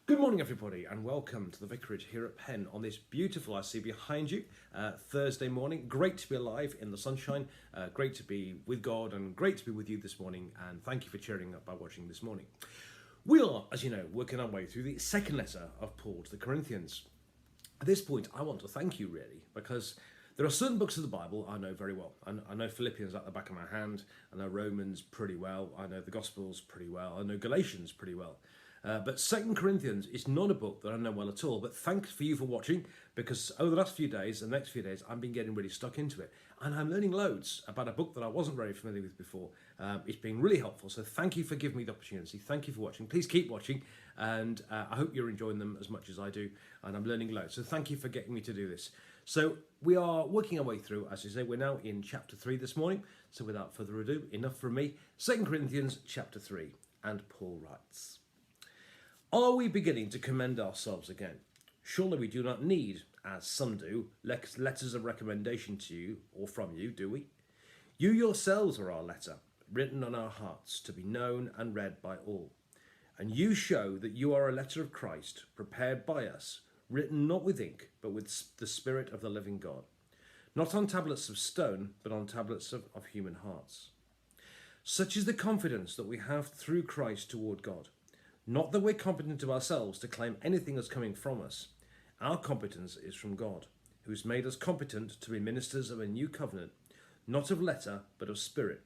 Good morning, everybody, and welcome to the Vicarage here at Penn on this beautiful, I see behind you, Thursday morning. Great to be alive in the sunshine, great to be with God, and great to be with you this morning, and thank you for cheering up by watching this morning. We are, as you know, working our way through the second letter of Paul to the Corinthians. At this point, I want to thank you, really, because there are certain books of the Bible I know very well. I know Philippians at the back of my hand, I know Romans pretty well, I know the Gospels pretty well, I know Galatians pretty well. But 2 Corinthians is not a book that I know well at all, but thanks for you for watching, because over the last few days, and the next few days, I've been getting really stuck into it. And I'm learning loads about a book that I wasn't very familiar with before. It's been really helpful, so thank you for giving me the opportunity. Thank you for watching. Please keep watching, and I hope you're enjoying them as much as I do, and I'm learning loads. So thank you for getting me to do this. So we are working our way through, as you say, we're now in chapter 3 this morning. So without further ado, enough from me. 2 Corinthians chapter 3, and Paul writes, "Are we beginning to commend ourselves again? Surely we do not need, as some do, letters of recommendation to you or from you, do we? You yourselves are our letter, written on our hearts, to be known and read by all. And you show that you are a letter of Christ, prepared by us, written not with ink, but with the Spirit of the living God, not on tablets of stone, but on tablets of human hearts. Such is the confidence that we have through Christ toward God. Not that we're competent of ourselves to claim anything as coming from us. Our competence is from God, who's made us competent to be ministers of a new covenant, not of letter, but of spirit.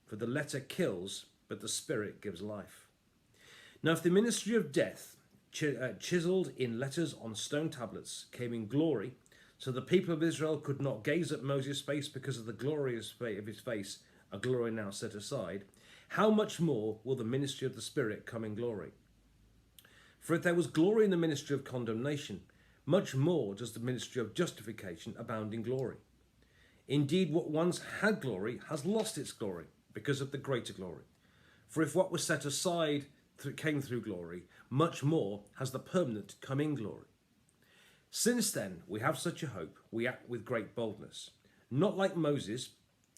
For the letter kills, but the spirit gives life. Now if the ministry of death, chiseled in letters on stone tablets, came in glory, so the people of Israel could not gaze at Moses' face because of the glory of his face, a glory now set aside, how much more will the ministry of the Spirit come in glory? For if there was glory in the ministry of condemnation, much more does the ministry of justification abound in glory. Indeed, what once had glory has lost its glory because of the greater glory. For if what was set aside came through glory, much more has the permanent come in glory. Since then we have such a hope, we act with great boldness, not like Moses,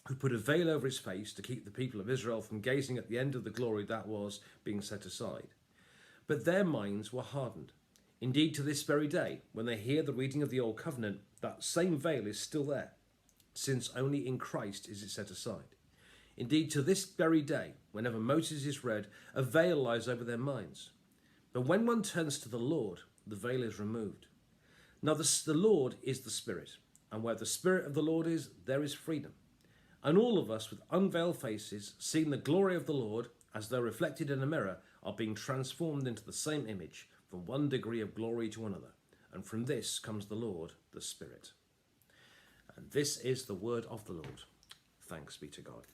who put a veil over his face to keep the people of Israel from gazing at the end of the glory that was being set aside. But their minds were hardened. Indeed, to this very day, when they hear the reading of the Old Covenant, that same veil is still there, since only in Christ is it set aside. Indeed, to this very day, whenever Moses is read, a veil lies over their minds. But when one turns to the Lord, the veil is removed. Now the Lord is the Spirit, and where the Spirit of the Lord is, there is freedom. And all of us with unveiled faces, seeing the glory of the Lord, as though reflected in a mirror, are being transformed into the same image from one degree of glory to another. And from this comes the Lord, the Spirit." And this is the word of the Lord. Thanks be to God.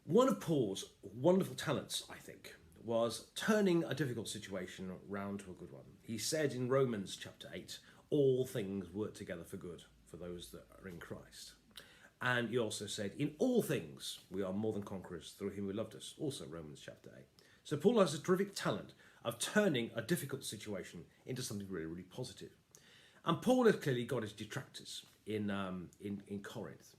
One of Paul's wonderful talents, I think, was turning a difficult situation round to a good one. He said in Romans chapter 8, all things work together for good for those that are in Christ. And he also said, in all things, we are more than conquerors through him who loved us. Also Romans chapter 8. So Paul has a terrific talent of turning a difficult situation into something really, really positive. And Paul has clearly got his detractors in Corinth.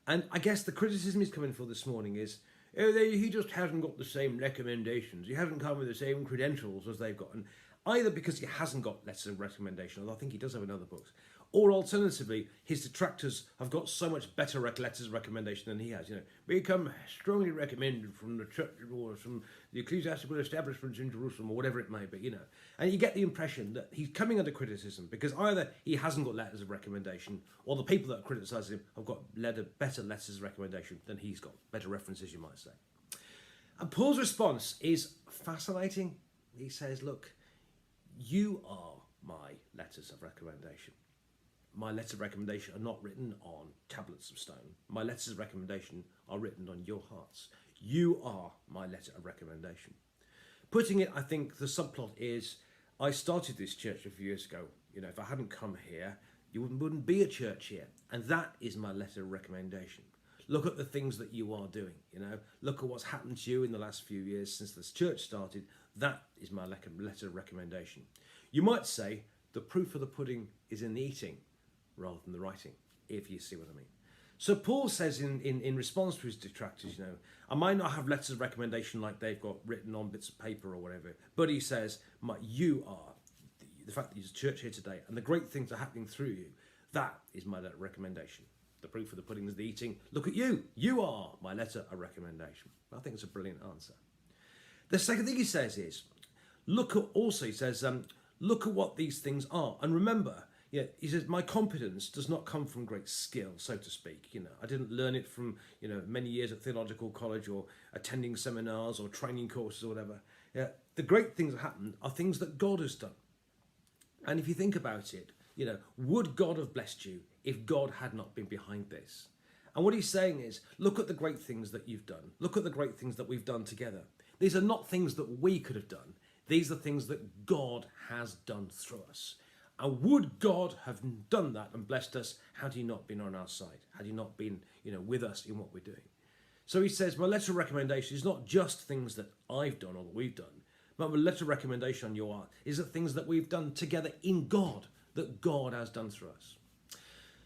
And I guess the criticism he's coming for this morning is, he just hasn't got the same recommendations. He hasn't come with the same credentials as they've got. And either because he hasn't got letters of recommendation, although I think he does have in other books, or alternatively, his detractors have got so much better letters of recommendation than he has. Become strongly recommended from the church or from the ecclesiastical establishments in Jerusalem or whatever it may be, And you get the impression that he's coming under criticism because either he hasn't got letters of recommendation or the people that criticise him have got better letters of recommendation than he's got, better references, you might say. And Paul's response is fascinating. He says, look, you are my letters of recommendation. My letters of recommendation are not written on tablets of stone. My letters of recommendation are written on your hearts. You are my letter of recommendation. Putting it, I think the subplot is, I started this church a few years ago. If I hadn't come here, you wouldn't be a church here. And that is my letter of recommendation. Look at the things that you are doing, Look at what's happened to you in the last few years since this church started. That is my letter of recommendation. You might say the proof of the pudding is in the eating rather than the writing, if you see what I mean. So Paul says in response to his detractors, I might not have letters of recommendation like they've got written on bits of paper or whatever, but he says, you are, the fact that there's a church here today and the great things are happening through you, that is my letter of recommendation. The proof of the pudding is the eating. Look at you. You are my letter of recommendation. I think it's a brilliant answer. The second thing he says is, look at what these things are. And remember, he says, my competence does not come from great skill, so to speak. I didn't learn it from, many years at theological college or attending seminars or training courses or whatever. The great things that happen are things that God has done. And if you think about it, would God have blessed you if God had not been behind this? And what he's saying is, look at the great things that you've done. Look at the great things that we've done together. These are not things that we could have done. These are things that God has done through us. And would God have done that and blessed us had he not been on our side? Had he not been, with us in what we're doing? So he says, my letter of recommendation is not just things that I've done or that we've done, but my letter of recommendation on your art is the things that we've done together in God, that God has done through us.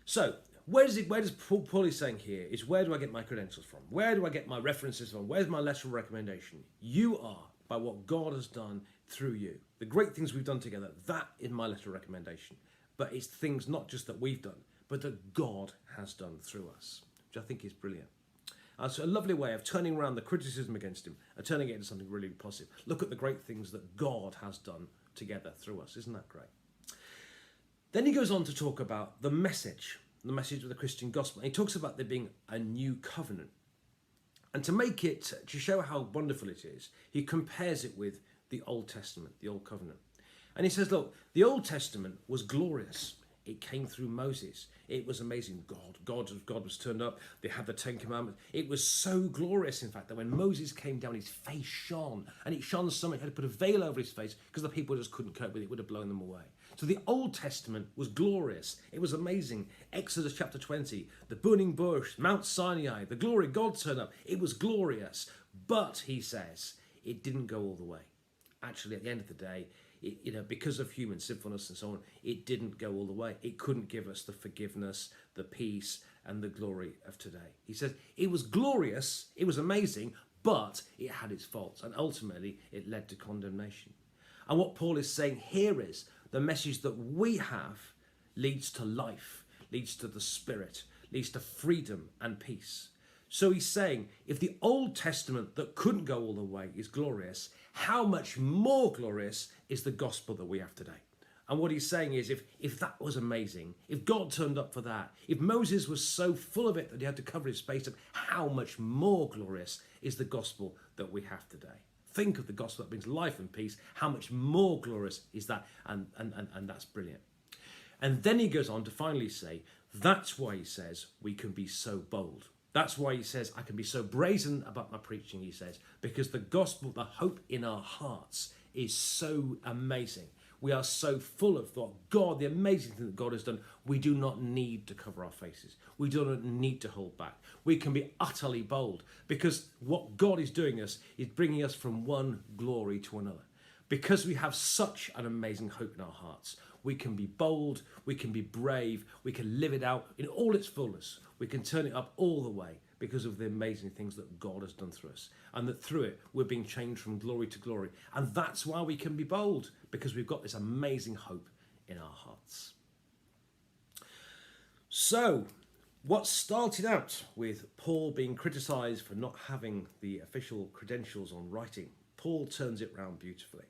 So where does Paul is saying here is, where do I get my credentials from? Where do I get my references from? Where's my letter of recommendation? You are by what God has done through you. The great things we've done together, that is my letter of recommendation. But it's things not just that we've done, but that God has done through us, which I think is brilliant. So a lovely way of turning around the criticism against him and turning it into something really positive. Look at the great things that God has done together through us. Isn't that great? Then he goes on to talk about the message of the Christian gospel. And he talks about there being a new covenant. And to show how wonderful it is, he compares it with the Old Testament, the Old Covenant. And he says, look, the Old Testament was glorious. It came through Moses. It was amazing. God was turned up. They had the Ten Commandments. It was so glorious, in fact, that when Moses came down, his face shone. And it shone so much, he had to put a veil over his face because the people just couldn't cope with it. It would have blown them away. So the Old Testament was glorious. It was amazing. Exodus chapter 20, the burning bush, Mount Sinai, the glory, God turned up. It was glorious. But, he says, it didn't go all the way. Actually, at the end of the day, because of human sinfulness and so on, it didn't go all the way. It couldn't give us the forgiveness, the peace, and the glory of today. He says it was glorious, it was amazing, but it had its faults, and ultimately it led to condemnation. And what Paul is saying here is the message that we have leads to life, leads to the Spirit, leads to freedom and peace. So he's saying, if the Old Testament that couldn't go all the way is glorious, how much more glorious is the gospel that we have today? And what he's saying is, if that was amazing, if God turned up for that, if Moses was so full of it that he had to cover his face up, how much more glorious is the gospel that we have today? Think of the gospel that brings life and peace. How much more glorious is that? And that's brilliant. And then he goes on to finally say, that's why he says we can be so bold. That's why he says, I can be so brazen about my preaching, he says, because the gospel, the hope in our hearts is so amazing. We are so full of what God, the amazing thing that God has done. We do not need to cover our faces. We do not need to hold back. We can be utterly bold because what God is doing is bringing us from one glory to another. Because we have such an amazing hope in our hearts, we can be bold, we can be brave, we can live it out in all its fullness. We can turn it up all the way because of the amazing things that God has done through us. And that through it, we're being changed from glory to glory. And that's why we can be bold, because we've got this amazing hope in our hearts. So, what started out with Paul being criticised for not having the official credentials on writing, Paul turns it round beautifully.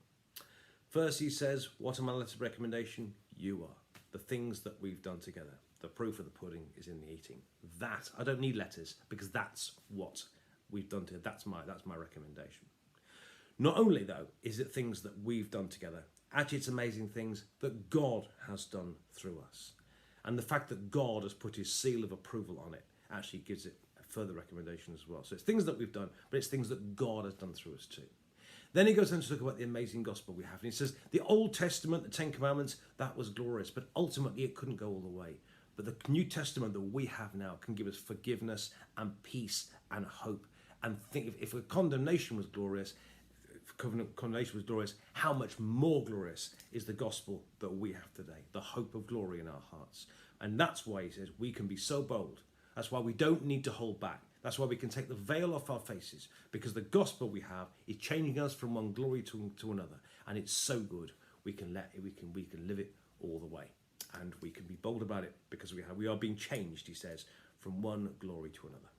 First he says, what are my letters of recommendation? You are. The things that we've done together. The proof of the pudding is in the eating. That, I don't need letters because that's what we've done together. That's my recommendation. Not only though, is it things that we've done together. Actually, it's amazing things that God has done through us. And the fact that God has put his seal of approval on it actually gives it a further recommendation as well. So it's things that we've done, but it's things that God has done through us too. Then he goes on to talk about the amazing gospel we have. And he says, the Old Testament, the Ten Commandments, that was glorious, but ultimately it couldn't go all the way. But the New Testament that we have now can give us forgiveness and peace and hope. And think if a condemnation was glorious, how much more glorious is the gospel that we have today, the hope of glory in our hearts. And that's why he says we can be so bold. That's why we don't need to hold back. That's why we can take the veil off our faces, because the gospel we have is changing us from one glory to another, and it's so good. We can live it all the way, and we can be bold about it because we are being changed, he says, from one glory to another.